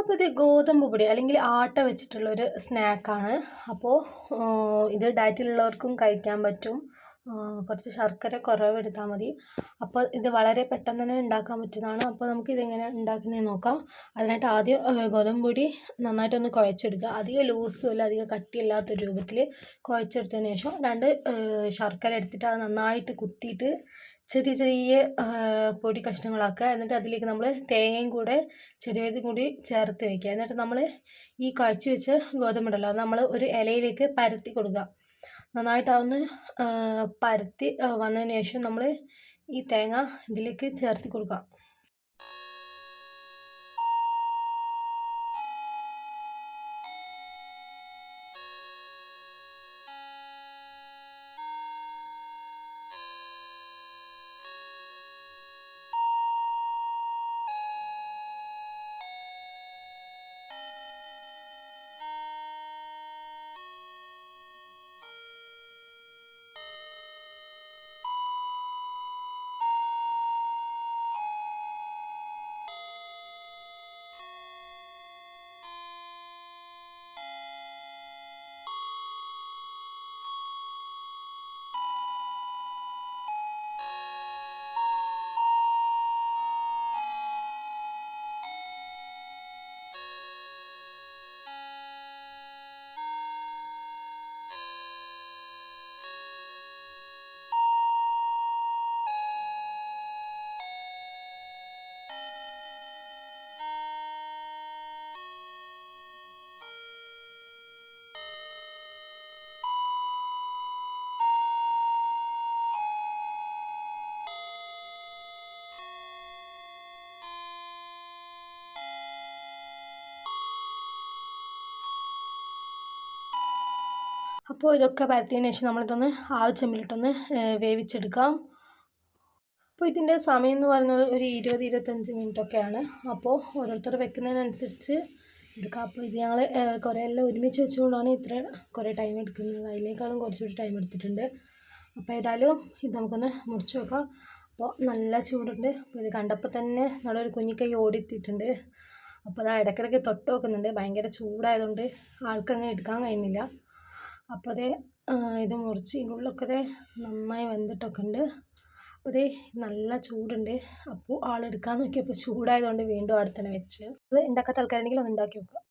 അപ്പോൾ ഇത് ഗോതമ്പ് പൊടി അല്ലെങ്കിൽ ആട്ട വെച്ചിട്ടുള്ളൊരു സ്നാക്കാണ്. അപ്പോൾ ഇത് ഡയറ്റിലുള്ളവർക്കും കഴിക്കാൻ പറ്റും. കുറച്ച് ശർക്കര കുറവെടുത്താൽ മതി. അപ്പോൾ ഇത് വളരെ പെട്ടെന്ന് തന്നെ ഉണ്ടാക്കാൻ പറ്റുന്നതാണ്. അപ്പോൾ നമുക്കിതെങ്ങനെ ഉണ്ടാക്കുന്നതെന്ന് നോക്കാം. അതിനായിട്ട് ആദ്യം ഗോതമ്പ് പൊടി നന്നായിട്ടൊന്ന് കുഴച്ചെടുക്കുക. അധികം ലൂസും അല്ല അധികം കട്ടിയില്ലാത്തൊരു രൂപത്തിൽ കുഴച്ചെടുത്തതിന് ശേഷം 2 ശർക്കര എടുത്തിട്ട് അത് നന്നായിട്ട് കുത്തിയിട്ട് ചെറിയ ചെറിയ പൊടി കഷ്ണങ്ങളാക്കുക. എന്നിട്ട് അതിലേക്ക് നമ്മൾ തേങ്ങയും കൂടെ ചെറിയതും കൂടി ചേർത്ത് വയ്ക്കുക. എന്നിട്ട് നമ്മൾ ഈ കുഴച്ച് വെച്ച ഗോതമ്പുണ്ടല്ലോ അത് നമ്മൾ ഒരു ഇലയിലേക്ക് പരത്തി കൊടുക്കുക. നന്നായിട്ട് അതൊന്ന് പരത്തി വന്നതിന് ശേഷം നമ്മൾ ഈ തേങ്ങ ഇതിലേക്ക് ചേർത്ത് കൊടുക്കുക. അപ്പോൾ ഇതൊക്കെ പരത്തിയതിന് ശേഷം നമ്മളിതൊന്ന് ആവശ്യമില്ലിട്ടൊന്ന് വേവിച്ചെടുക്കാം. അപ്പോൾ ഇതിൻ്റെ സമയം എന്ന് പറയുന്നത് ഒരു 20-25 മിനിറ്റൊക്കെയാണ്. അപ്പോൾ ഓരോരുത്തർ വെക്കുന്നതിനനുസരിച്ച് എടുക്കാം. അപ്പോൾ ഇത് ഞങ്ങൾ കുറേ എല്ലാം ഒരുമിച്ച് വെച്ചുകൊണ്ടാണ് ഇത്ര കുറേ ടൈം എടുക്കുന്നത്. അതിനേക്കാളും കുറച്ചുകൂടി ടൈം എടുത്തിട്ടുണ്ട്. അപ്പോൾ ഏതായാലും ഇത് നമുക്കൊന്ന് മുറിച്ച് വെക്കാം. അപ്പോൾ നല്ല ചൂടുണ്ട്. അപ്പോൾ ഇത് കണ്ടപ്പോൾ തന്നെ നല്ലൊരു കുഞ്ഞിക്കൈ ഓടിയെത്തിയിട്ടുണ്ട്. അപ്പോൾ അത് ഇടയ്ക്കിടയ്ക്ക് തൊട്ട് നോക്കുന്നുണ്ട്. ഭയങ്കര ചൂടായതുകൊണ്ട് ആൾക്കങ്ങ് എടുക്കാൻ കഴിയുന്നില്ല. അപ്പോൾ ഇത് മുറിച്ച് ഇതിൻ്റെ ഉള്ളൊക്കെ നന്നായി വെന്തിട്ടൊക്കെ ഉണ്ട്. അപ്പോൾ നല്ല ചൂടുണ്ട്. അപ്പോൾ ആളെടുക്കാൻ നോക്കിയപ്പോൾ ചൂടായതുകൊണ്ട് വീണ്ടും അവിടെ തന്നെ വെച്ച്. അത് ഉണ്ടാക്കാത്ത ആൾക്കാരുണ്ടെങ്കിൽ ഒന്ന് ഉണ്ടാക്കി വെക്കുക.